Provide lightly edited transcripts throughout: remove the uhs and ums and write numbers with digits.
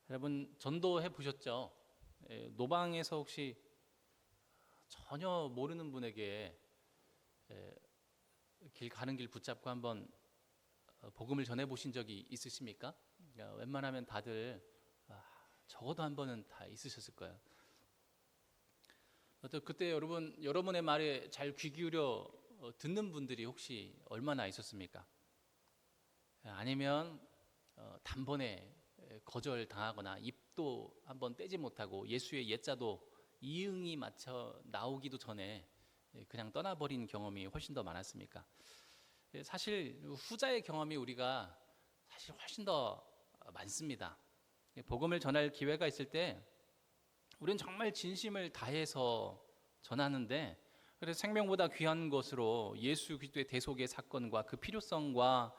여러분 전도해 보셨죠? 노방에서 혹시 전혀 모르는 분에게 길 가는 길 붙잡고 한번 복음을 전해 보신 적이 있으십니까? 웬만하면 다들 적어도 한 번은 다 있으셨을 거예요. 또 그때 여러분의 말에 잘 귀 기울여 듣는 분들이 혹시 얼마나 있었습니까? 아니면 단번에 거절당하거나 입도 한번 떼지 못하고 예수의 옛자도 이응이 맞춰 나오기도 전에 그냥 떠나버린 경험이 훨씬 더 많았습니까? 사실 후자의 경험이 우리가 사실 훨씬 더 많습니다. 복음을 전할 기회가 있을 때 우리는 정말 진심을 다해서 전하는데, 그래서 생명보다 귀한 것으로 예수 그리스도의 대속의 사건과 그 필요성과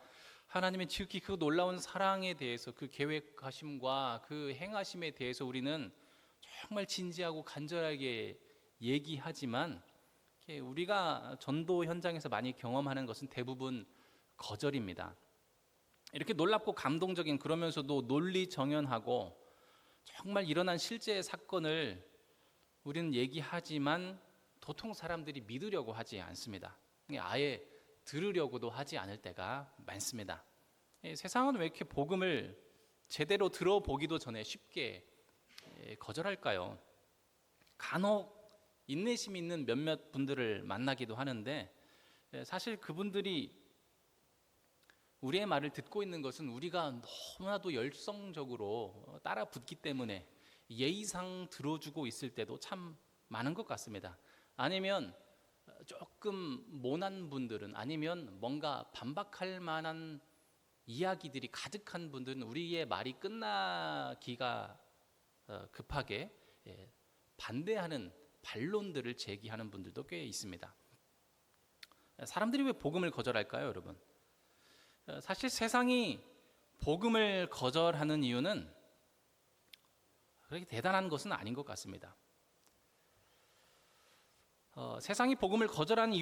하나님의 지극히 그 놀라운 사랑에 대해서, 그 계획하심과 그 행하심에 대해서 우리는 정말 진지하고 간절하게 얘기하지만, 우리가 전도 현장에서 많이 경험하는 것은 대부분 거절입니다. 이렇게 놀랍고 감동적인, 그러면서도 논리정연하고 정말 일어난 실제 사건을 우리는 얘기하지만 도통 사람들이 믿으려고 하지 않습니다. 아예 들으려고도 하지 않을 때가 많습니다. 세상은 왜 이렇게 복음을 제대로 들어보기도 전에 쉽게 거절할까요? 간혹 인내심 있는 몇몇 분들을 만나기도 하는데, 사실 그분들이 우리의 말을 듣고 있는 것은 우리가 너무나도 열성적으로 따라 붙기 때문에 예의상 들어주고 있을 때도 참 많은 것 같습니다. 아니면 조금 모난 분들은, 아니면 뭔가 반박할 만한 이야기들이 가득한 분들은 우리의 말이 끝나기가 급하게 반대하는 반론들을 제기하는 분들도 꽤 있습니다. 사람들이 왜 복음을 거절할까요, 여러분? 사실 세상이 복음을 거절하는 이유는 그렇게 대단한 것은 아닌 것 같습니다. 세상이 복음을 거절하는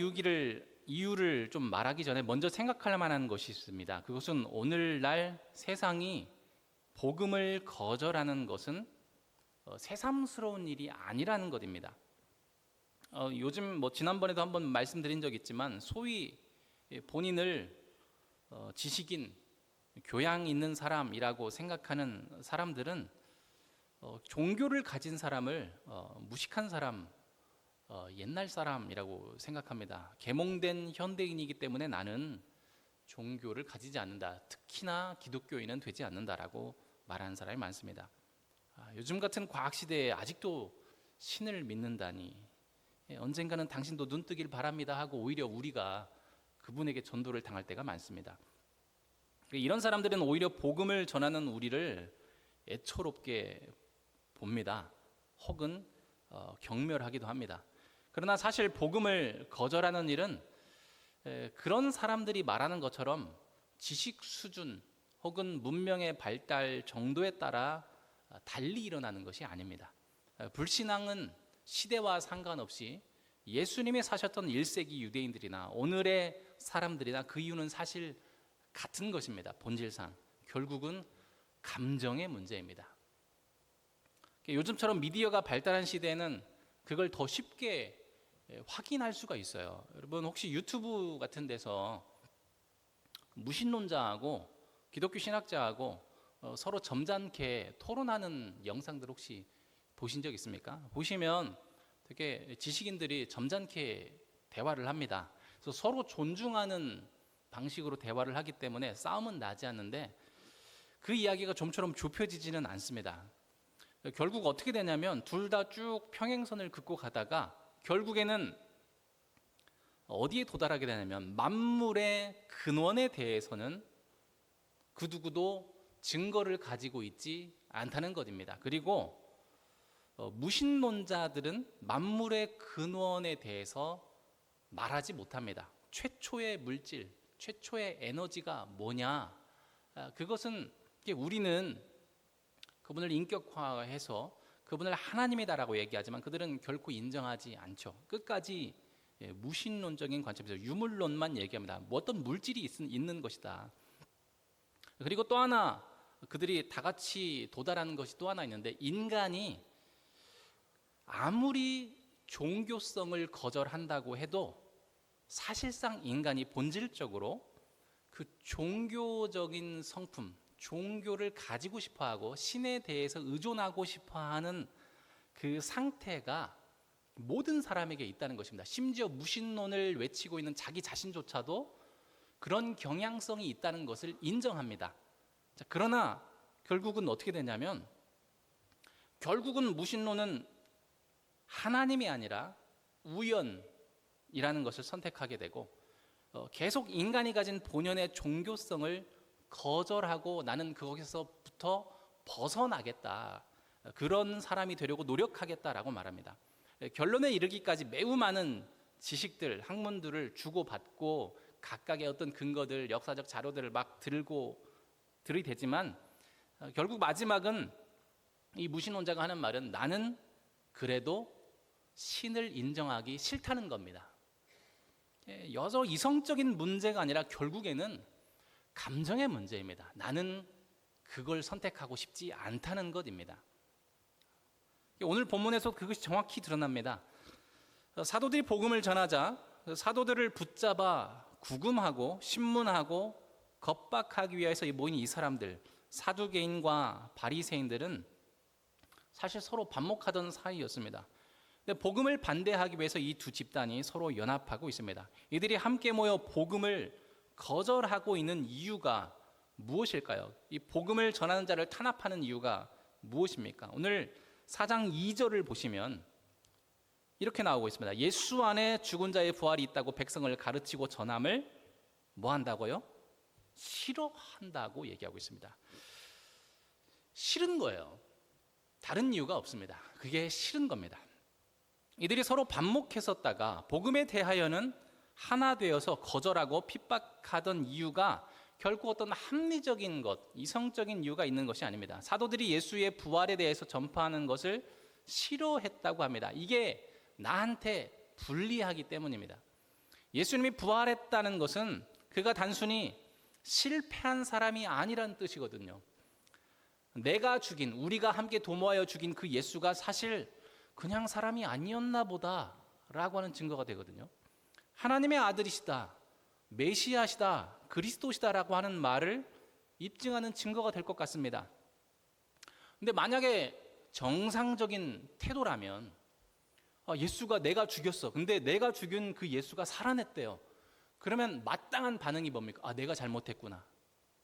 이유를 좀 말하기 전에 먼저 생각할 만한 것이 있습니다. 그것은 오늘날 세상이 복음을 거절하는 것은 새삼스러운 일이 아니라는 것입니다. 요즘 지난번에도 한번 말씀드린 적 있지만, 소위 본인을 지식인, 교양 있는 사람이라고 생각하는 사람들은 종교를 가진 사람을 무식한 사람, 옛날 사람이라고 생각합니다. 계몽된 현대인이기 때문에 나는 종교를 가지지 않는다, 특히나 기독교인은 되지 않는다라고 말하는 사람이 많습니다. 요즘 같은 과학시대에 아직도 신을 믿는다니, 언젠가는 당신도 눈 뜨길 바랍니다 하고 오히려 우리가 그분에게 전도를 당할 때가 많습니다. 이런 사람들은 오히려 복음을 전하는 우리를 애처롭게 봅니다. 혹은 경멸하기도 합니다. 그러나 사실 복음을 거절하는 일은 그런 사람들이 말하는 것처럼 지식 수준 혹은 문명의 발달 정도에 따라 달리 일어나는 것이 아닙니다. 불신앙은 시대와 상관없이 예수님이 사셨던 1세기 유대인들이나 오늘의 사람들이나 그 이유는 사실 같은 것입니다. 본질상 결국은 감정의 문제입니다. 요즘처럼 미디어가 발달한 시대에는 그걸 더 쉽게 확인할 수가 있어요. 여러분 혹시 유튜브 같은 데서 무신론자하고 기독교 신학자하고 서로 점잖게 토론하는 영상들 혹시 보신 적 있습니까? 보시면 되게 지식인들이 점잖게 대화를 합니다. 그래서 서로 존중하는 방식으로 대화를 하기 때문에 싸움은 나지 않는데, 그 이야기가 좀처럼 좁혀지지는 않습니다. 결국 어떻게 되냐면 둘 다 쭉 평행선을 긋고 가다가 결국에는 어디에 도달하게 되냐면, 만물의 근원에 대해서는 그 누구도 증거를 가지고 있지 않다는 것입니다. 그리고 무신론자들은 만물의 근원에 대해서 말하지 못합니다. 최초의 물질, 최초의 에너지가 뭐냐? 그것은 우리는 그분을 인격화해서 그분을 하나님이다라고 얘기하지만 그들은 결코 인정하지 않죠. 끝까지 무신론적인 관점에서 유물론만 얘기합니다. 뭐 어떤 물질이 있는 것이다. 그리고 또 하나 그들이 다 같이 도달하는 것이 또 하나 있는데, 인간이 아무리 종교성을 거절한다고 해도 사실상 인간이 본질적으로 그 종교적인 성품, 종교를 가지고 싶어하고 신에 대해서 의존하고 싶어하는 그 상태가 모든 사람에게 있다는 것입니다. 심지어 무신론을 외치고 있는 자기 자신조차도 그런 경향성이 있다는 것을 인정합니다. 자, 그러나 결국은 어떻게 되냐면, 결국은 무신론은 하나님이 아니라 우연이라는 것을 선택하게 되고, 계속 인간이 가진 본연의 종교성을 거절하고 나는 거기서부터 벗어나겠다, 그런 사람이 되려고 노력하겠다라고 말합니다. 결론에 이르기까지 매우 많은 지식들, 학문들을 주고받고 각각의 어떤 근거들, 역사적 자료들을 막 들이대지만 결국 마지막은 이 무신론자가 하는 말은 나는 그래도 신을 인정하기 싫다는 겁니다. 여서 이성적인 문제가 아니라 결국에는 감정의 문제입니다. 나는 그걸 선택하고 싶지 않다는 것입니다. 오늘 본문에서 그것이 정확히 드러납니다. 사도들이 복음을 전하자 사도들을 붙잡아 구금하고 신문하고 겁박하기 위해서 모인 이 사람들, 사두개인과 바리새인들은 사실 서로 반목하던 사이였습니다. 근데 복음을 반대하기 위해서 이 두 집단이 서로 연합하고 있습니다. 이들이 함께 모여 복음을 거절하고 있는 이유가 무엇일까요? 이 복음을 전하는 자를 탄압하는 이유가 무엇입니까? 오늘 4장 2절을 보시면 이렇게 나오고 있습니다. 예수 안에 죽은 자의 부활이 있다고 백성을 가르치고 전함을 뭐 한다고요? 싫어한다고 얘기하고 있습니다. 싫은 거예요. 다른 이유가 없습니다. 그게 싫은 겁니다. 이들이 서로 반목했었다가 복음에 대하여는 하나 되어서 거절하고 핍박하던 이유가 결국 어떤 합리적인 것, 이성적인 이유가 있는 것이 아닙니다. 사도들이 예수의 부활에 대해서 전파하는 것을 싫어했다고 합니다. 이게 나한테 불리하기 때문입니다. 예수님이 부활했다는 것은 그가 단순히 실패한 사람이 아니라는 뜻이거든요. 내가 죽인, 우리가 함께 도모하여 죽인 그 예수가 사실 그냥 사람이 아니었나 보다 라고 하는 증거가 되거든요. 하나님의 아들이시다, 메시아시다, 그리스도시다라고 하는 말을 입증하는 증거가 될 것 같습니다. 근데 만약에 정상적인 태도라면 예수가 내가 죽였어. 근데 내가 죽인 그 예수가 살아냈대요. 그러면 마땅한 반응이 뭡니까? 내가 잘못했구나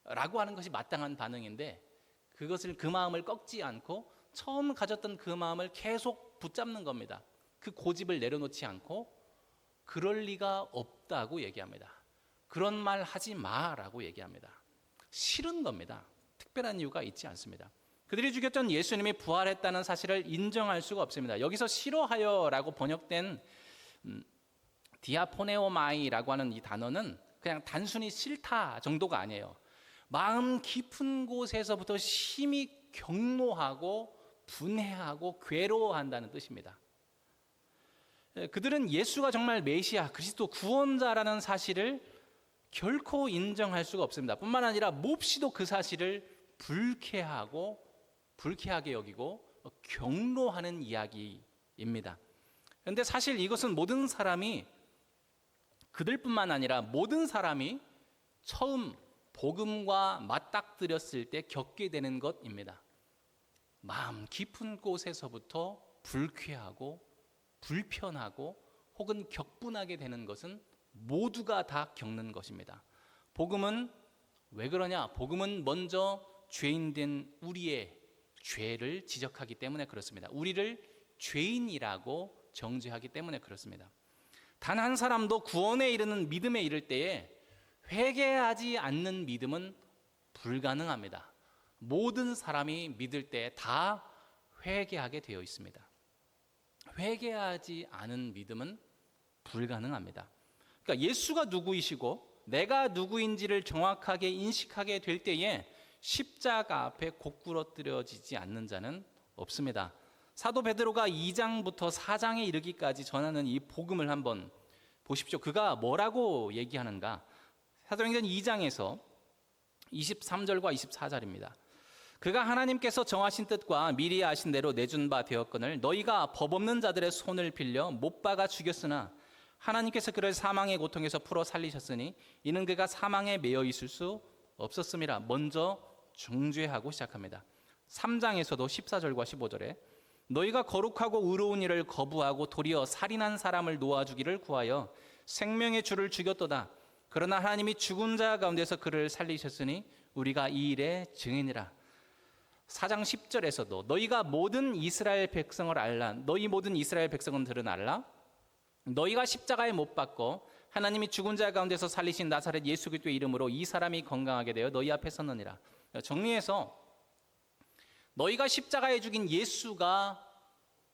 라고 하는 것이 마땅한 반응인데, 그것을 그 마음을 꺾지 않고 처음 가졌던 그 마음을 계속 붙잡는 겁니다. 그 고집을 내려놓지 않고 그럴 리가 없다고 얘기합니다. 그런 말 하지 마라고 얘기합니다. 싫은 겁니다. 특별한 이유가 있지 않습니다. 그들이 죽였던 예수님이 부활했다는 사실을 인정할 수가 없습니다. 여기서 싫어하여라고 번역된 디아포네오마이라고 하는 이 단어는 그냥 단순히 싫다 정도가 아니에요. 마음 깊은 곳에서부터 심히 경노하고 분해하고 괴로워한다는 뜻입니다. 그들은 예수가 정말 메시아, 그리스도 구원자라는 사실을 결코 인정할 수가 없습니다. 뿐만 아니라 몹시도 그 사실을 불쾌하게 여기고 경노하는 이야기입니다. 그런데 사실 이것은 모든 사람이, 그들뿐만 아니라 모든 사람이 처음 복음과 맞닥뜨렸을 때 겪게 되는 것입니다. 마음 깊은 곳에서부터 불쾌하고 불편하고 혹은 격분하게 되는 것은 모두가 다 겪는 것입니다. 복음은 왜 그러냐? 복음은 먼저 죄인된 우리의 죄를 지적하기 때문에 그렇습니다. 우리를 죄인이라고 정죄하기 때문에 그렇습니다. 단 한 사람도 구원에 이르는 믿음에 이를 때에 회개하지 않는 믿음은 불가능합니다. 모든 사람이 믿을 때 다 회개하게 되어 있습니다. 회개하지 않은 믿음은 불가능합니다. 그러니까 예수가 누구이시고 내가 누구인지를 정확하게 인식하게 될 때에 십자가 앞에 고꾸러뜨려지지 않는 자는 없습니다. 사도 베드로가 2장부터 4장에 이르기까지 전하는 이 복음을 한번 보십시오. 그가 뭐라고 얘기하는가? 사도행전 2장에서 23절과 24절입니다. 그가 하나님께서 정하신 뜻과 미리 아신 대로 내준 바 되었거늘 너희가 법 없는 자들의 손을 빌려 못 박아 죽였으나 하나님께서 그를 사망의 고통에서 풀어 살리셨으니 이는 그가 사망에 매여 있을 수 없었음이라. 먼저 중죄하고 시작합니다. 3장에서도 14절과 15절에 너희가 거룩하고 의로운 일을 거부하고 도리어 살인한 사람을 놓아주기를 구하여 생명의 주를 죽였도다. 그러나 하나님이 죽은 자 가운데서 그를 살리셨으니 우리가 이 일의 증인이라. 4장 10절에서도 너희가 모든 이스라엘 백성을 알라. 너희 모든 이스라엘 백성들은 알라. 너희가 십자가에 못 박고 하나님이 죽은 자 가운데서 살리신 나사렛 예수 그리스도의 이름으로 이 사람이 건강하게 되어 너희 앞에 섰느니라. 정리해서 너희가 십자가에 죽인 예수가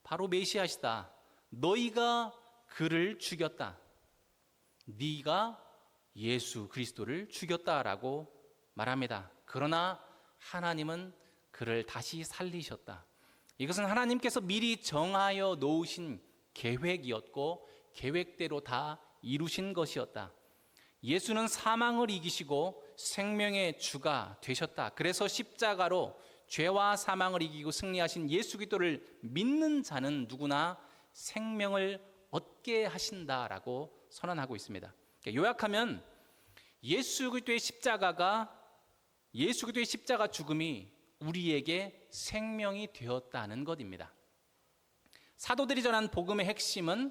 바로 메시아시다. 너희가 그를 죽였다. 네가 예수 그리스도를 죽였다라고 말합니다. 그러나 하나님은 그를 다시 살리셨다. 이것은 하나님께서 미리 정하여 놓으신 계획이었고 계획대로 다 이루신 것이었다. 예수는 사망을 이기시고 생명의 주가 되셨다. 그래서 십자가로 죄와 사망을 이기고 승리하신 예수 그리스도를 믿는 자는 누구나 생명을 얻게 하신다라고 선언하고 있습니다. 요약하면 예수 그리스도의 십자가 죽음이 우리에게 생명이 되었다는 것입니다. 사도들이 전한 복음의 핵심은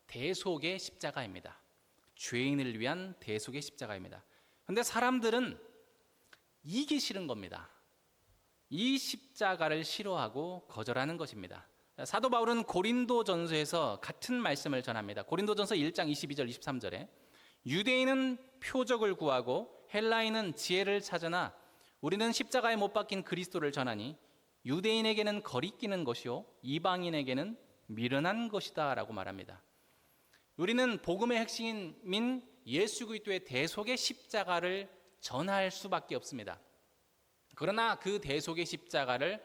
대속의 십자가입니다. 죄인을 위한 대속의 십자가입니다. 그런데 사람들은 이게 싫은 겁니다. 이 십자가를 싫어하고 거절하는 것입니다. 사도 바울은 고린도전서에서 같은 말씀을 전합니다. 고린도전서 1장 22절 23절에 유대인은 표적을 구하고 헬라인은 지혜를 찾으나 우리는 십자가에 못 박힌 그리스도를 전하니 유대인에게는 거리끼는 것이요 이방인에게는 미련한 것이다 라고 말합니다. 우리는 복음의 핵심인 예수 그리스도의 대속의 십자가를 전할 수밖에 없습니다. 그러나 그 대속의 십자가를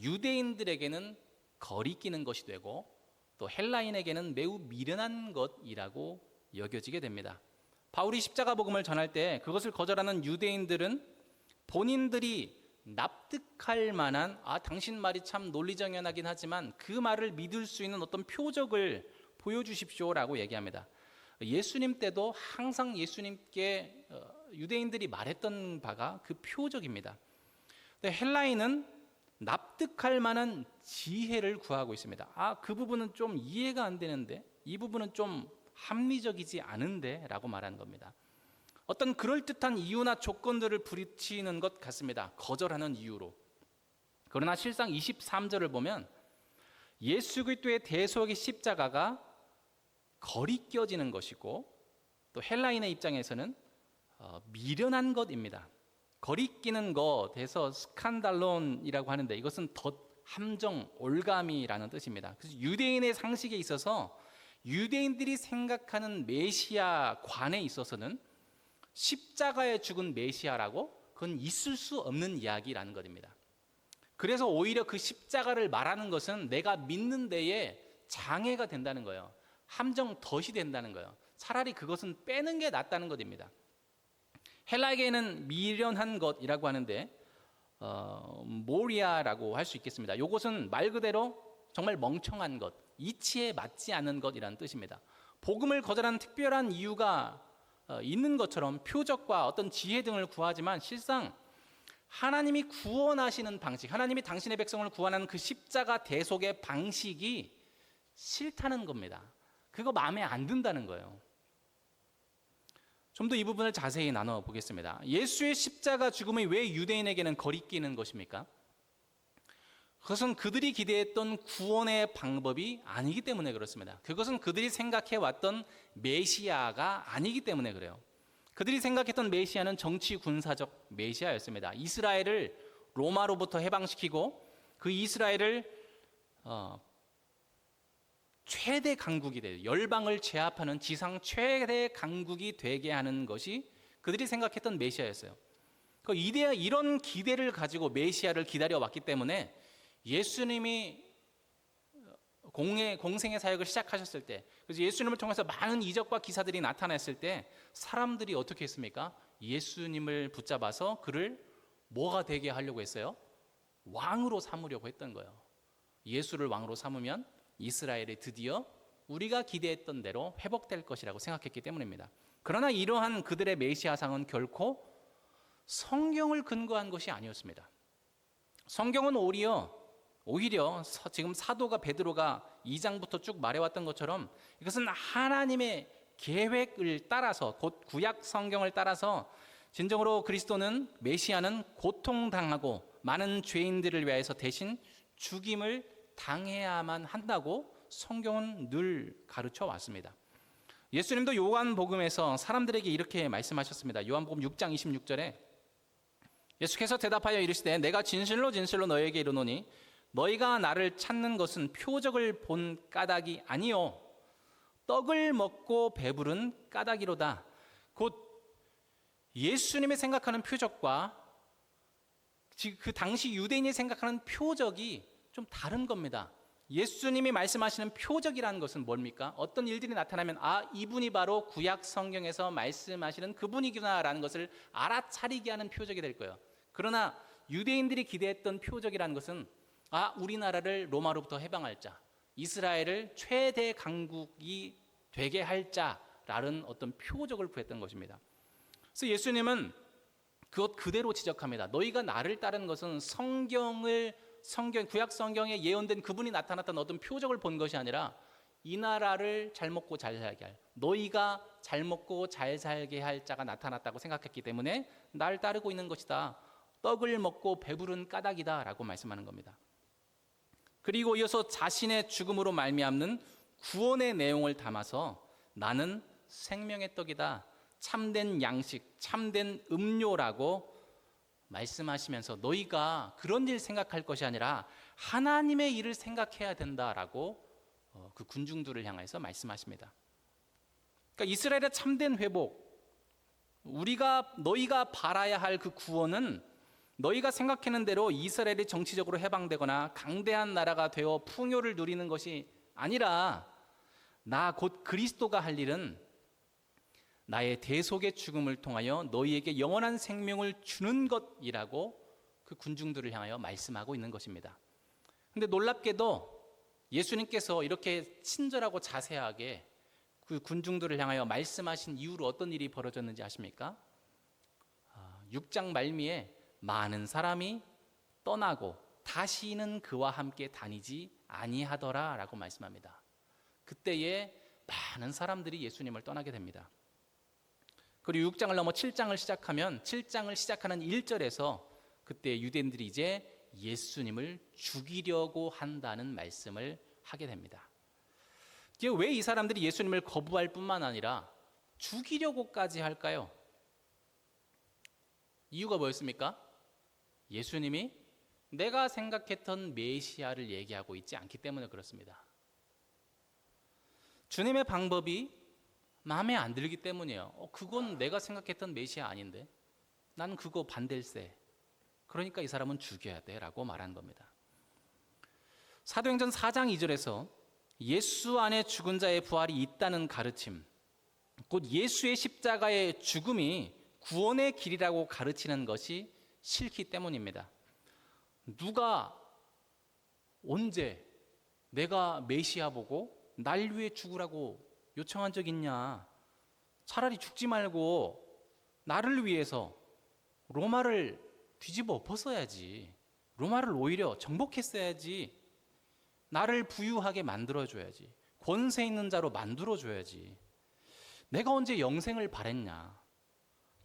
유대인들에게는 거리끼는 것이 되고 또 헬라인에게는 매우 미련한 것이라고 여겨지게 됩니다. 바울이 십자가 복음을 전할 때 그것을 거절하는 유대인들은 본인들이 납득할 만한 당신 말이 참 논리정연하긴 하지만 그 말을 믿을 수 있는 어떤 표적을 보여주십시오라고 얘기합니다. 예수님 때도 항상 예수님께 유대인들이 말했던 바가 그 표적입니다. 근데 헬라인은 납득할 만한 지혜를 구하고 있습니다. 그 부분은 좀 이해가 안 되는데 이 부분은 좀 합리적이지 않은데 라고 말하는 겁니다. 어떤 그럴듯한 이유나 조건들을 부딪히는 것 같습니다. 거절하는 이유로. 그러나 실상 23절을 보면 예수 그리스도의 대속의 십자가가 거리껴지는 것이고 또 헬라인의 입장에서는 미련한 것입니다. 거리끼는 것에서 스칸달론이라고 하는데 이것은 덧, 함정, 올감이라는 뜻입니다. 그래서 유대인의 상식에 있어서 유대인들이 생각하는 메시아관에 있어서는 십자가에 죽은 메시아라고 그건 있을 수 없는 이야기라는 것입니다. 그래서 오히려 그 십자가를 말하는 것은 내가 믿는 데에 장애가 된다는 거예요. 함정 덫이 된다는 거예요. 차라리 그것은 빼는 게 낫다는 것입니다. 헬라에게는 미련한 것이라고 하는데 모리아라고 할 수 있겠습니다. 이것은 말 그대로 정말 멍청한 것, 이치에 맞지 않는 것이라는 뜻입니다. 복음을 거절하는 특별한 이유가 있는 것처럼 표적과 어떤 지혜 등을 구하지만 실상 하나님이 구원하시는 방식, 하나님이 당신의 백성을 구원하는 그 십자가 대속의 방식이 싫다는 겁니다. 그거 마음에 안 든다는 거예요. 좀 더 이 부분을 자세히 나눠보겠습니다. 예수의 십자가 죽음이 왜 유대인에게는 거리끼는 것입니까? 그것은 그들이 기대했던 구원의 방법이 아니기 때문에 그렇습니다. 그것은 그들이 생각해왔던 메시아가 아니기 때문에 그래요. 그들이 생각했던 메시아는 정치 군사적 메시아였습니다. 이스라엘을 로마로부터 해방시키고 그 이스라엘을 최대 강국이 되요 열방을 제압하는 지상 최대 강국이 되게 하는 것이 그들이 생각했던 메시아였어요. 이런 기대를 가지고 메시아를 기다려왔기 때문에 예수님이 공생의 사역을 시작하셨을 때, 그래서 예수님을 통해서 많은 이적과 기사들이 나타났을 때 사람들이 어떻게 했습니까? 예수님을 붙잡아서 그를 뭐가 되게 하려고 했어요? 왕으로 삼으려고 했던 거예요. 예수를 왕으로 삼으면 이스라엘이 드디어 우리가 기대했던 대로 회복될 것이라고 생각했기 때문입니다. 그러나 이러한 그들의 메시아상은 결코 성경을 근거한 것이 아니었습니다. 성경은 오히려 지금 사도가 베드로가 2장부터 쭉 말해왔던 것처럼 이것은 하나님의 계획을 따라서, 곧 구약 성경을 따라서 진정으로 그리스도는, 메시아는 고통당하고 많은 죄인들을 위해서 대신 죽임을 당해야만 한다고 성경은 늘 가르쳐 왔습니다. 예수님도 요한복음에서 사람들에게 이렇게 말씀하셨습니다. 요한복음 6장 26절에 예수께서 대답하여 이르시되 내가 진실로 진실로 너희에게 이르노니 너희가 나를 찾는 것은 표적을 본 까닭이 아니요 떡을 먹고 배부른 까닭이로다. 곧 예수님이 생각하는 표적과 그 당시 유대인이 생각하는 표적이 좀 다른 겁니다. 예수님이 말씀하시는 표적이라는 것은 뭡니까? 어떤 일들이 나타나면 이분이 바로 구약 성경에서 말씀하시는 그분이구나라는 것을 알아차리게 하는 표적이 될 거예요. 그러나 유대인들이 기대했던 표적이라는 것은 우리나라를 로마로부터 해방할 자, 이스라엘을 최대 강국이 되게 할 자라는 어떤 표적을 구했던 것입니다. 그래서 예수님은 그것 그대로 지적합니다. 너희가 나를 따르는 것은 구약 성경에 예언된 그분이 나타났던 어떤 표적을 본 것이 아니라 이 나라를 잘 먹고 잘 살게 할, 너희가 잘 먹고 잘 살게 할 자가 나타났다고 생각했기 때문에 날 따르고 있는 것이다. 떡을 먹고 배부른 까닭이다 라고 말씀하는 겁니다. 그리고 이어서 자신의 죽음으로 말미암는 구원의 내용을 담아서 나는 생명의 떡이다, 참된 양식, 참된 음료라고 말씀하시면서 너희가 그런 일 생각할 것이 아니라 하나님의 일을 생각해야 된다라고 그 군중들을 향해서 말씀하십니다. 그러니까 이스라엘의 참된 회복, 너희가 바라야 할 그 구원은 너희가 생각하는 대로 이스라엘이 정치적으로 해방되거나 강대한 나라가 되어 풍요를 누리는 것이 아니라 나 곧 그리스도가 할 일은 나의 대속의 죽음을 통하여 너희에게 영원한 생명을 주는 것이라고 그 군중들을 향하여 말씀하고 있는 것입니다. 그런데 놀랍게도 예수님께서 이렇게 친절하고 자세하게 그 군중들을 향하여 말씀하신 이후로 어떤 일이 벌어졌는지 아십니까? 6장 말미에 많은 사람이 떠나고 다시는 그와 함께 다니지 아니하더라 라고 말씀합니다. 그때에 많은 사람들이 예수님을 떠나게 됩니다. 그리고 6장을 넘어 7장을 시작하면 7장을 시작하는 1절에서 그때 유대인들이 이제 예수님을 죽이려고 한다는 말씀을 하게 됩니다. 왜 이 사람들이 예수님을 거부할 뿐만 아니라 죽이려고까지 할까요? 이유가 뭐였습니까? 예수님이 내가 생각했던 메시아를 얘기하고 있지 않기 때문에 그렇습니다. 주님의 방법이 마음에 안 들기 때문이에요. 그건 내가 생각했던 메시아 아닌데 난 그거 반댈세. 그러니까 이 사람은 죽여야 돼 라고 말한 겁니다. 사도행전 4장 2절에서 예수 안에 죽은 자의 부활이 있다는 가르침, 곧 예수의 십자가의 죽음이 구원의 길이라고 가르치는 것이 싫기 때문입니다. 누가 언제 내가 메시아 보고 날 위해 죽으라고 요청한 적 있냐? 차라리 죽지 말고 나를 위해서 로마를 뒤집어 엎었어야지. 로마를 오히려 정복했어야지. 나를 부유하게 만들어줘야지. 권세 있는 자로 만들어줘야지. 내가 언제 영생을 바랬냐?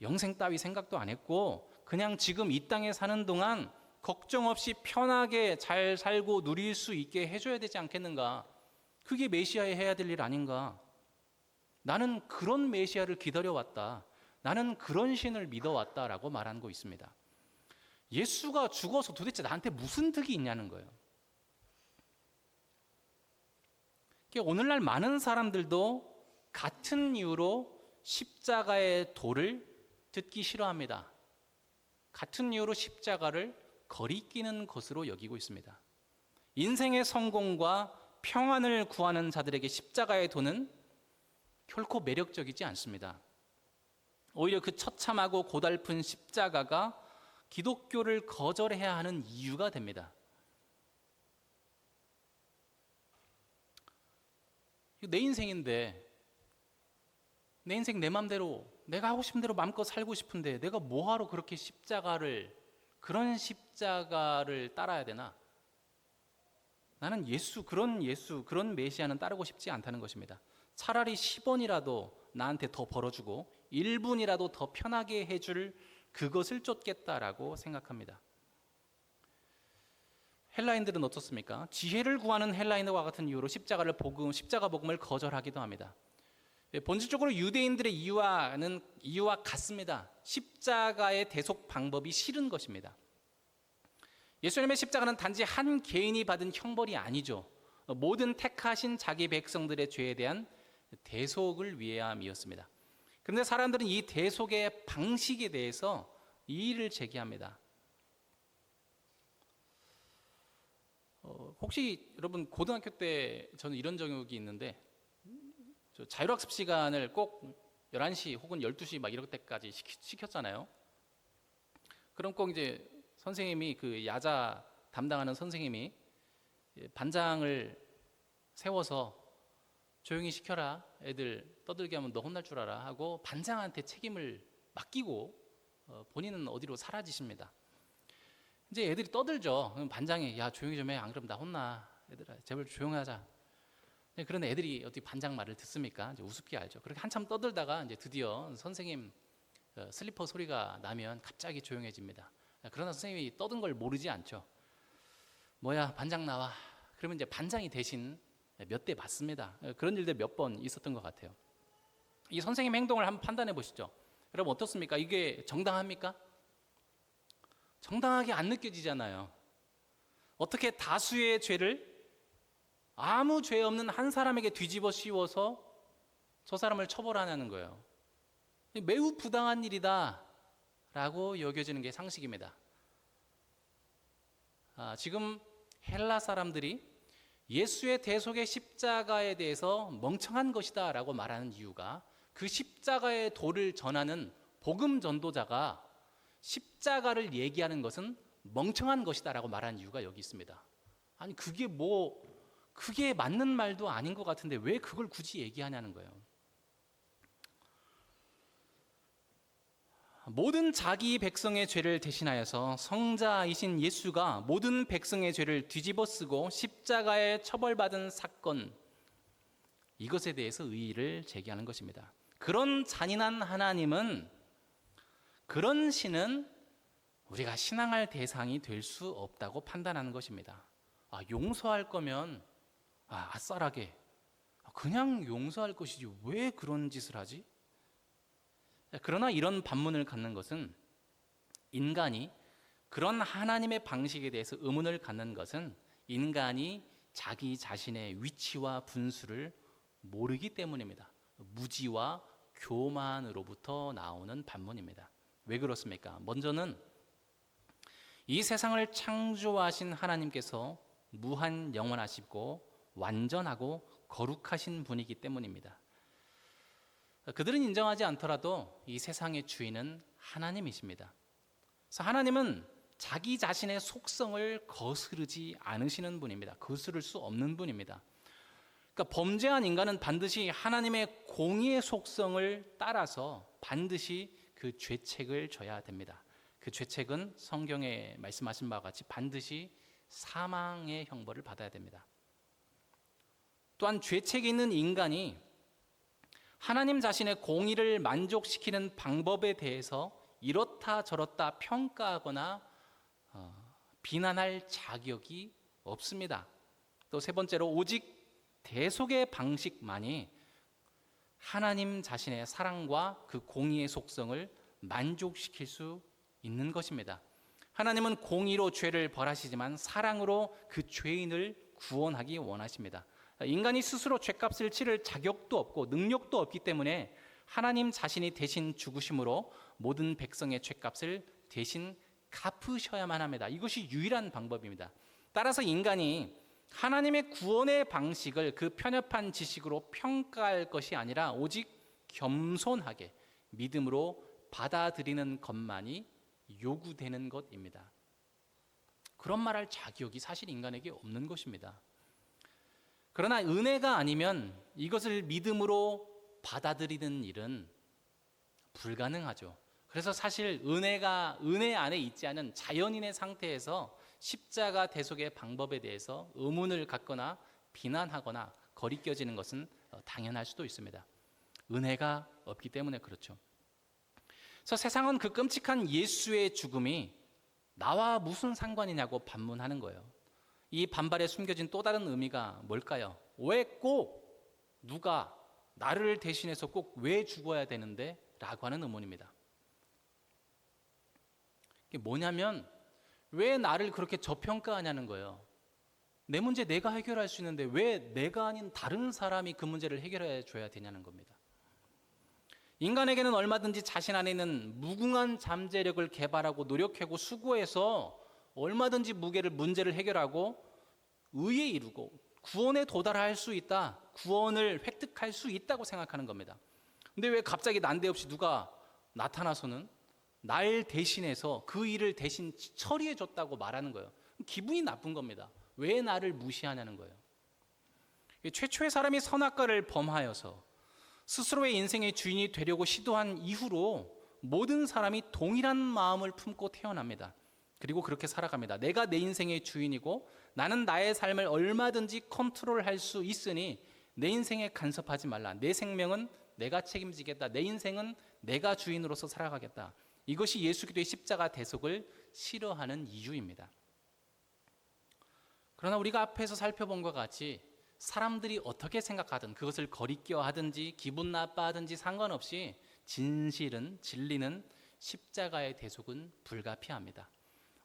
영생 따위 생각도 안 했고 그냥 지금 이 땅에 사는 동안 걱정 없이 편하게 잘 살고 누릴 수 있게 해줘야 되지 않겠는가? 그게 메시아의 해야 될 일 아닌가? 나는 그런 메시아를 기다려왔다. 나는 그런 신을 믿어왔다라고 말하고 있습니다. 예수가 죽어서 도대체 나한테 무슨 득이 있냐는 거예요. 오늘날 많은 사람들도 같은 이유로 십자가의 도를 듣기 싫어합니다. 같은 이유로 십자가를 거리끼는 것으로 여기고 있습니다. 인생의 성공과 평안을 구하는 자들에게 십자가의 도는 결코 매력적이지 않습니다. 오히려 그 처참하고 고달픈 십자가가 기독교를 거절해야 하는 이유가 됩니다. 내 인생인데, 내 인생 내 맘대로 내가 하고 싶은 대로 마음껏 살고 싶은데 내가 뭐하러 그렇게 그런 십자가를 따라야 되나? 나는 그런 메시아는 따르고 싶지 않다는 것입니다. 차라리 10원이라도 나한테 더 벌어주고 1분이라도 더 편하게 해줄 그것을 쫓겠다라고 생각합니다. 헬라인들은 어떻습니까? 지혜를 구하는 헬라인과 같은 이유로 십자가 복음을 거절하기도 합니다. 본질적으로 유대인들의 이유와 같습니다. 십자가의 대속 방법이 싫은 것입니다. 예수님의 십자가는 단지 한 개인이 받은 형벌이 아니죠. 모든 택하신 자기 백성들의 죄에 대한 대속을 위함이었습니다. 그런데 사람들은 이 대속의 방식에 대해서 이의를 제기합니다. 혹시 여러분 고등학교 때 저는 이런 적이 있는데, 자율학습 시간을 꼭 11시 혹은 12시 막 이럴 때까지 시켰잖아요. 그럼 꼭 이제 선생님이, 그 야자 담당하는 선생님이 반장을 세워서 조용히 시켜라, 애들 떠들게 하면 너 혼날 줄 알아 하고 반장한테 책임을 맡기고 본인은 어디로 사라지십니다. 이제 애들이 떠들죠. 그럼 반장이 야 조용히 좀 해, 안 그러면 나 혼나, 얘들아 제발 조용히 하자. 그런 애들이 어떻게 반장 말을 듣습니까? 이제 우습게 알죠. 그렇게 한참 떠들다가 이제 드디어 선생님 슬리퍼 소리가 나면 갑자기 조용해집니다. 그러나 선생님이 떠든 걸 모르지 않죠. 뭐야 반장 나와. 그러면 이제 반장이 대신 몇 대 맞습니다. 그런 일들 몇 번 있었던 것 같아요. 이 선생님 행동을 한번 판단해 보시죠. 여러분 어떻습니까? 이게 정당합니까? 정당하게 안 느껴지잖아요. 어떻게 다수의 죄를 아무 죄 없는 한 사람에게 뒤집어 씌워서 저 사람을 처벌하냐는 거예요. 매우 부당한 일이다 라고 여겨지는 게 상식입니다. 지금 헬라 사람들이 예수의 대속의 십자가에 대해서 멍청한 것이다 라고 말하는 이유가, 그 십자가의 도를 전하는 복음 전도자가 십자가를 얘기하는 것은 멍청한 것이다 라고 말하는 이유가 여기 있습니다. 아니 그게 맞는 말도 아닌 것 같은데 왜 그걸 굳이 얘기하냐는 거예요. 모든 자기 백성의 죄를 대신하여서 성자이신 예수가 모든 백성의 죄를 뒤집어 쓰고 십자가에 처벌받은 사건, 이것에 대해서 의의를 제기하는 것입니다. 그런 잔인한 하나님은, 그런 신은 우리가 신앙할 대상이 될 수 없다고 판단하는 것입니다. 용서할 거면 아싸라게 그냥 용서할 것이지 왜 그런 짓을 하지? 그러나 이런 반문을 갖는 것은, 인간이 그런 하나님의 방식에 대해서 의문을 갖는 것은 인간이 자기 자신의 위치와 분수를 모르기 때문입니다. 무지와 교만으로부터 나오는 반문입니다. 왜 그렇습니까? 먼저는 이 세상을 창조하신 하나님께서 무한 영원하시고 완전하고 거룩하신 분이기 때문입니다. 그들은 인정하지 않더라도 이 세상의 주인은 하나님이십니다. 그래서 하나님은 자기 자신의 속성을 거스르지 않으시는 분입니다. 거스를 수 없는 분입니다. 그러니까 범죄한 인간은 반드시 하나님의 공의의 속성을 따라서 반드시 그 죄책을 져야 됩니다. 그 죄책은 성경에 말씀하신 바와 같이 반드시 사망의 형벌을 받아야 됩니다. 또한 죄책이 있는 인간이 하나님 자신의 공의를 만족시키는 방법에 대해서 이렇다 저렇다 평가하거나 비난할 자격이 없습니다. 또 세 번째로, 오직 대속의 방식만이 하나님 자신의 사랑과 그 공의의 속성을 만족시킬 수 있는 것입니다. 하나님은 공의로 죄를 벌하시지만 사랑으로 그 죄인을 구원하기 원하십니다. 인간이 스스로 죄값을 치를 자격도 없고 능력도 없기 때문에 하나님 자신이 대신 죽으심으로 모든 백성의 죄값을 대신 갚으셔야만 합니다. 이것이 유일한 방법입니다. 따라서 인간이 하나님의 구원의 방식을 그 편협한 지식으로 평가할 것이 아니라 오직 겸손하게 믿음으로 받아들이는 것만이 요구되는 것입니다. 그런 말할 자격이 사실 인간에게 없는 것입니다. 그러나 은혜가 아니면 이것을 믿음으로 받아들이는 일은 불가능하죠. 그래서 사실 은혜 안에 있지 않은 자연인의 상태에서 십자가 대속의 방법에 대해서 의문을 갖거나 비난하거나 거리껴지는 것은 당연할 수도 있습니다. 은혜가 없기 때문에 그렇죠. 그래서 세상은 그 끔찍한 예수의 죽음이 나와 무슨 상관이냐고 반문하는 거예요. 이 반발에 숨겨진 또 다른 의미가 뭘까요? 왜 꼭 누가 나를 대신해서 꼭 왜 죽어야 되는데? 라고 하는 의문입니다. 이게 뭐냐면 왜 나를 그렇게 저평가하냐는 거예요. 내 문제 내가 해결할 수 있는데 왜 내가 아닌 다른 사람이 그 문제를 해결해 줘야 되냐는 겁니다. 인간에게는 얼마든지 자신 안에 있는 무궁한 잠재력을 개발하고 노력하고 수고해서 얼마든지 문제를 해결하고 의에 이르고 구원에 도달할 수 있다. 구원을 획득할 수 있다고 생각하는 겁니다. 근데 왜 갑자기 난데없이 누가 나타나서는 날 대신해서 그 일을 대신 처리해 줬다고 말하는 거예요. 기분이 나쁜 겁니다. 왜 나를 무시하냐는 거예요. 최초의 사람이 선악과를 범하여서 스스로의 인생의 주인이 되려고 시도한 이후로 모든 사람이 동일한 마음을 품고 태어납니다. 그리고 그렇게 살아갑니다. 내가 내 인생의 주인이고 나는 나의 삶을 얼마든지 컨트롤할 수 있으니 내 인생에 간섭하지 말라. 내 생명은 내가 책임지겠다. 내 인생은 내가 주인으로서 살아가겠다. 이것이 예수 그리스도의 십자가 대속을 싫어하는 이유입니다. 그러나 우리가 앞에서 살펴본 것 같이 사람들이 어떻게 생각하든 그것을 거리껴 하든지 기분 나빠하든지 상관없이 진리는 십자가의 대속은 불가피합니다.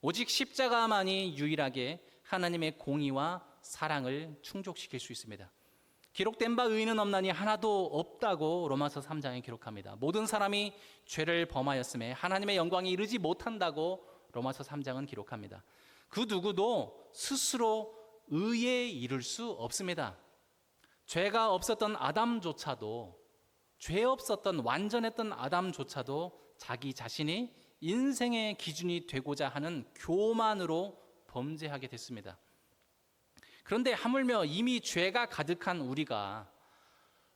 오직 십자가만이 유일하게 하나님의 공의와 사랑을 충족시킬 수 있습니다. 기록된 바 의인은 없나니 하나도 없다고 로마서 3장에 기록합니다. 모든 사람이 죄를 범하였음에 하나님의 영광에 이르지 못한다고 로마서 3장은 기록합니다. 그 누구도 스스로 의에 이를 수 없습니다. 죄가 없었던 아담조차도, 죄 없었던 완전했던 아담조차도 자기 자신이 인생의 기준이 되고자 하는 교만으로 범죄하게 됐습니다. 그런데 하물며 이미 죄가 가득한 우리가,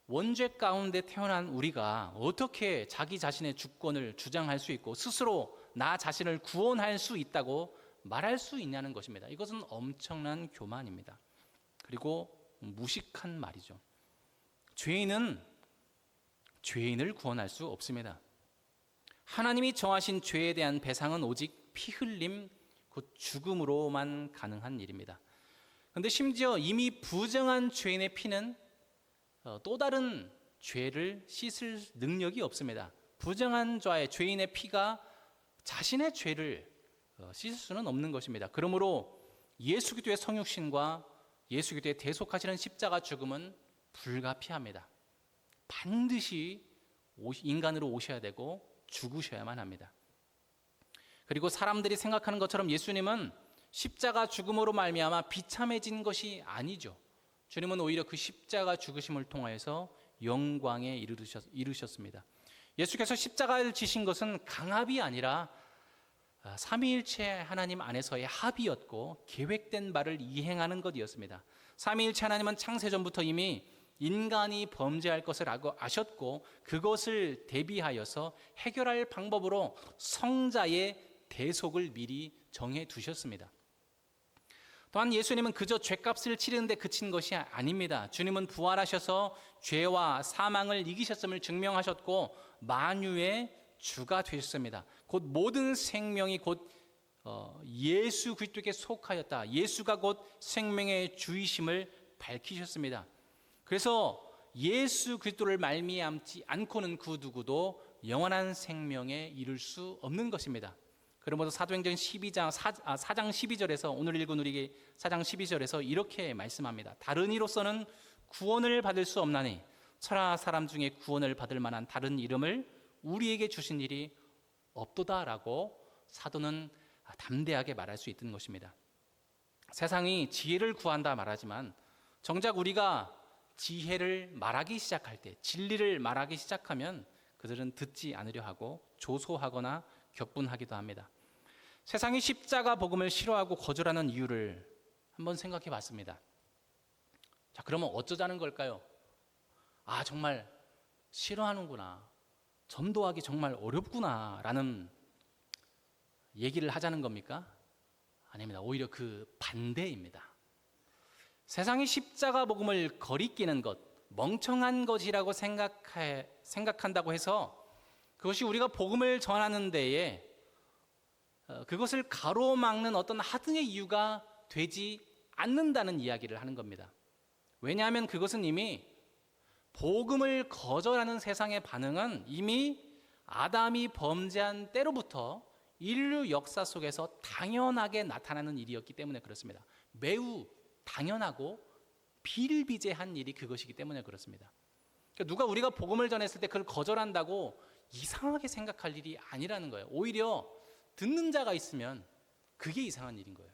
원죄 가운데 태어난 우리가 어떻게 자기 자신의 주권을 주장할 수 있고 스스로 나 자신을 구원할 수 있다고 말할 수 있냐는 것입니다. 이것은 엄청난 교만입니다. 그리고 무식한 말이죠. 죄인은 죄인을 구원할 수 없습니다. 하나님이 정하신 죄에 대한 배상은 오직 피 흘림, 곧 죽음으로만 가능한 일입니다. 그런데 심지어 이미 부정한 죄인의 피는 또 다른 죄를 씻을 능력이 없습니다. 부정한 자의 죄인의 피가 자신의 죄를 씻을 수는 없는 것입니다. 그러므로 예수 그리스도의 성육신과 예수 그리스도의 대속하시는 십자가 죽음은 불가피합니다. 반드시 인간으로 오셔야 되고 죽으셔야만 합니다. 그리고 사람들이 생각하는 것처럼 예수님은 십자가 죽음으로 말미암아 비참해진 것이 아니죠. 주님은 오히려 그 십자가 죽으심을 통하여서 영광에 이르셨습니다. 예수께서 십자가를 지신 것은 강압이 아니라 삼위일체 하나님 안에서의 합의였고 계획된 바를 이행하는 것이었습니다. 삼위일체 하나님은 창세전부터 이미 인간이 범죄할 것을 아셨고 그것을 대비하여서 해결할 방법으로 성자의 대속을 미리 정해 두셨습니다. 또한 예수님은 그저 죄값을 치르는 데 그친 것이 아닙니다. 주님은 부활하셔서 죄와 사망을 이기셨음을 증명하셨고 만유의 주가 되셨습니다. 곧 모든 생명이 곧 예수 그리스도께 속하였다. 예수가 곧 생명의 주이심을 밝히셨습니다. 그래서 예수 그리스도를 말미암지 않고는 그 누구도 영원한 생명에 이를 수 없는 것입니다. 그러므로 사도행전 4장 12절에서 오늘 읽은 우리 4장 12절에서 이렇게 말씀합니다. 다른 이로서는 구원을 받을 수 없나니 천하 사람 중에 구원을 받을 만한 다른 이름을 우리에게 주신 일이 없도다라고 사도는 담대하게 말할 수 있는 것입니다. 세상이 지혜를 구한다 말하지만 정작 우리가 지혜를 말하기 시작할 때, 진리를 말하기 시작하면 그들은 듣지 않으려 하고 조소하거나 격분하기도 합니다. 세상이 십자가 복음을 싫어하고 거절하는 이유를 한번 생각해 봤습니다. 자, 그러면 어쩌자는 걸까요? 정말 싫어하는구나. 전도하기 정말 어렵구나 라는 얘기를 하자는 겁니까? 아닙니다. 오히려 그 반대입니다. 세상이 십자가 복음을 거리끼는 것, 멍청한 것이라고 생각한다고 해서 그것이 우리가 복음을 전하는 데에 그것을 가로막는 어떤 하등의 이유가 되지 않는다는 이야기를 하는 겁니다. 왜냐하면 그것은 이미 복음을 거절하는 세상의 반응은 이미 아담이 범죄한 때로부터 인류 역사 속에서 당연하게 나타나는 일이었기 때문에 그렇습니다. 매우 당연하고 비일비재한 일이 그것이기 때문에 그렇습니다. 그러니까 누가 우리가 복음을 전했을 때 그걸 거절한다고 이상하게 생각할 일이 아니라는 거예요. 오히려 듣는 자가 있으면 그게 이상한 일인 거예요.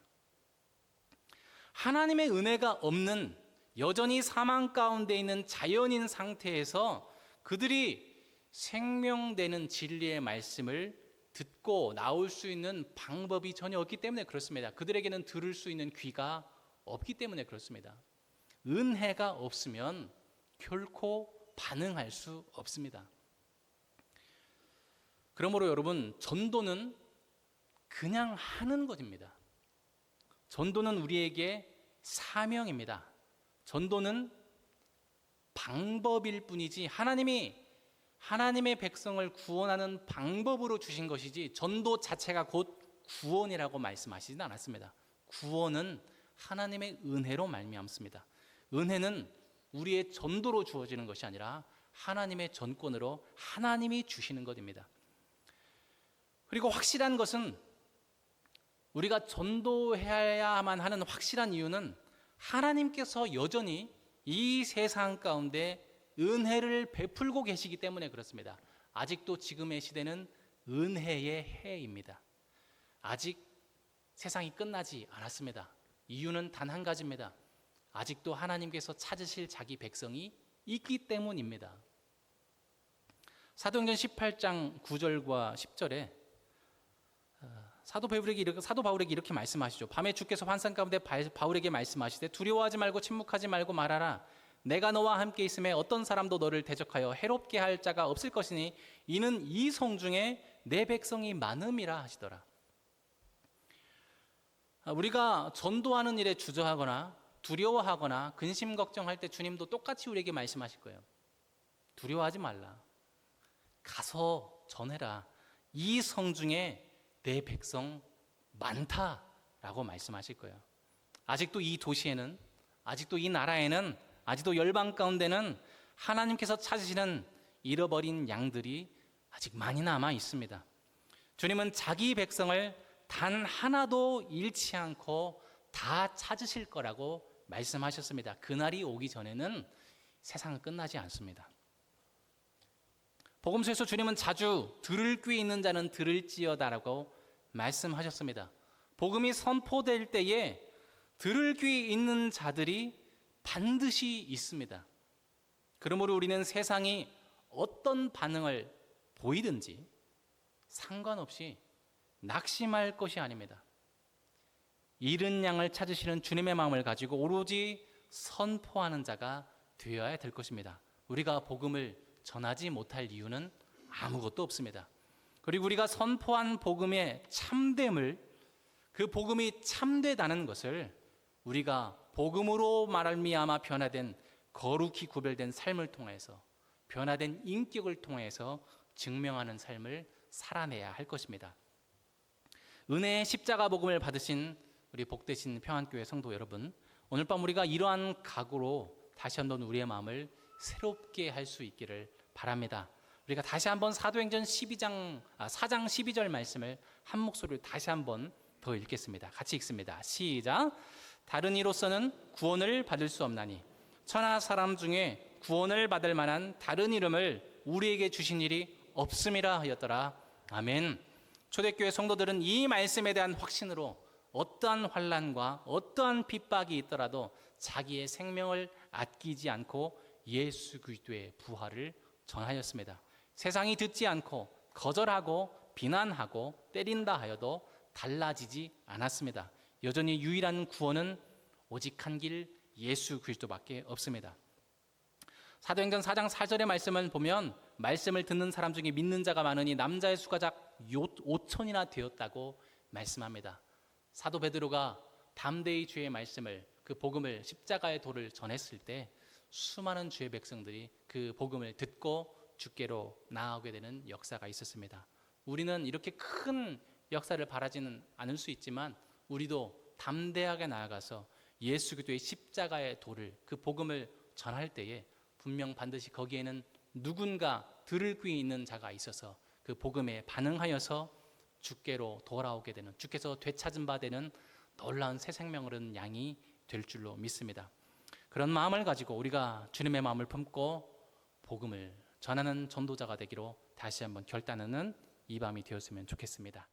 하나님의 은혜가 없는 여전히 사망 가운데 있는 자연인 상태에서 그들이 생명되는 진리의 말씀을 듣고 나올 수 있는 방법이 전혀 없기 때문에 그렇습니다. 그들에게는 들을 수 있는 귀가 없기 때문에 그렇습니다. 은혜가 없으면 결코 반응할 수 없습니다. 그러므로 여러분, 전도는 그냥 하는 것입니다. 전도는 우리에게 사명입니다. 전도는 방법일 뿐이지 하나님이 하나님의 백성을 구원하는 방법으로 주신 것이지 전도 자체가 곧 구원이라고 말씀하시진 않았습니다. 구원은 하나님의 은혜로 말미암습니다. 은혜는 우리의 전도로 주어지는 것이 아니라 하나님의 전권으로 하나님이 주시는 것입니다. 그리고 확실한 것은 우리가 전도해야만 하는 확실한 이유는 하나님께서 여전히 이 세상 가운데 은혜를 베풀고 계시기 때문에 그렇습니다. 아직도 지금의 시대는 은혜의 해입니다. 아직 세상이 끝나지 않았습니다. 이유는 단 한 가지입니다. 아직도 하나님께서 찾으실 자기 백성이 있기 때문입니다. 사도행전 18장 9절과 10절에 사도 바울에게 이렇게 말씀하시죠. 밤에 주께서 환상 가운데 바울에게 말씀하시되 두려워하지 말고 침묵하지 말고 말하라. 내가 너와 함께 있음에 어떤 사람도 너를 대적하여 해롭게 할 자가 없을 것이니 이는 이 성 중에 내 백성이 많음이라 하시더라. 우리가 전도하는 일에 주저하거나 두려워하거나 근심 걱정할 때 주님도 똑같이 우리에게 말씀하실 거예요. 두려워하지 말라. 가서 전해라. 이 성 중에 내 백성 많다라고 말씀하실 거예요. 아직도 이 도시에는, 아직도 이 나라에는, 아직도 열방 가운데는 하나님께서 찾으시는 잃어버린 양들이 아직 많이 남아 있습니다. 주님은 자기 백성을 단 하나도 잃지 않고 다 찾으실 거라고 말씀하셨습니다. 그날이 오기 전에는 세상은 끝나지 않습니다. 복음서에서 주님은 자주 들을 귀 있는 자는 들을지어다라고 말씀하셨습니다. 복음이 선포될 때에 들을 귀 있는 자들이 반드시 있습니다. 그러므로 우리는 세상이 어떤 반응을 보이든지 상관없이 낙심할 것이 아닙니다. 잃은 양을 찾으시는 주님의 마음을 가지고 오로지 선포하는 자가 되어야 될 것입니다. 우리가 복음을 전하지 못할 이유는 아무것도 없습니다. 그리고 우리가 선포한 복음의 참됨을, 그 복음이 참되다는 것을 우리가 복음으로 말미암아 변화된 거룩히 구별된 삶을 통해서, 변화된 인격을 통해서 증명하는 삶을 살아내야 할 것입니다. 은혜의 십자가 복음을 받으신 우리 복되신 평안교회 성도 여러분, 오늘 밤 우리가 이러한 각오로 다시 한번 우리의 마음을 새롭게 할 수 있기를 바랍니다. 우리가 다시 한번 사도행전 4장 12절 말씀을 한 목소리로 다시 한번 더 읽겠습니다. 같이 읽습니다. 시작. 다른 이로서는 구원을 받을 수 없나니 천하 사람 중에 구원을 받을 만한 다른 이름을 우리에게 주신 일이 없음이라 하였더라. 아멘. 초대교회 성도들은 이 말씀에 대한 확신으로 어떠한 환난과 어떠한 핍박이 있더라도 자기의 생명을 아끼지 않고 예수 그리스도의 부활을 전하였습니다. 세상이 듣지 않고 거절하고 비난하고 때린다 하여도 달라지지 않았습니다. 여전히 유일한 구원은 오직 한 길 예수 그리스도밖에 없습니다. 사도행전 4장 4절의 말씀을 보면 말씀을 듣는 사람 중에 믿는 자가 많으니 남자의 수가 작 5천이나 되었다고 말씀합니다. 사도 베드로가 담대히 주의 말씀을, 그 복음을, 십자가의 도를 전했을 때 수많은 주의 백성들이 그 복음을 듣고 주께로 나아오게 되는 역사가 있었습니다. 우리는 이렇게 큰 역사를 바라지는 않을 수 있지만 우리도 담대하게 나아가서 예수 그리스도의 십자가의 도를, 그 복음을 전할 때에 분명 반드시 거기에는 누군가 들을 귀 있는 자가 있어서 그 복음에 반응하여서 주께로 돌아오게 되는, 주께서 되찾은 바 되는 놀라운 새 생명을 얻은 양이 될 줄로 믿습니다. 그런 마음을 가지고 우리가 주님의 마음을 품고 복음을 전하는 전도자가 되기로 다시 한번 결단하는 이 밤이 되었으면 좋겠습니다.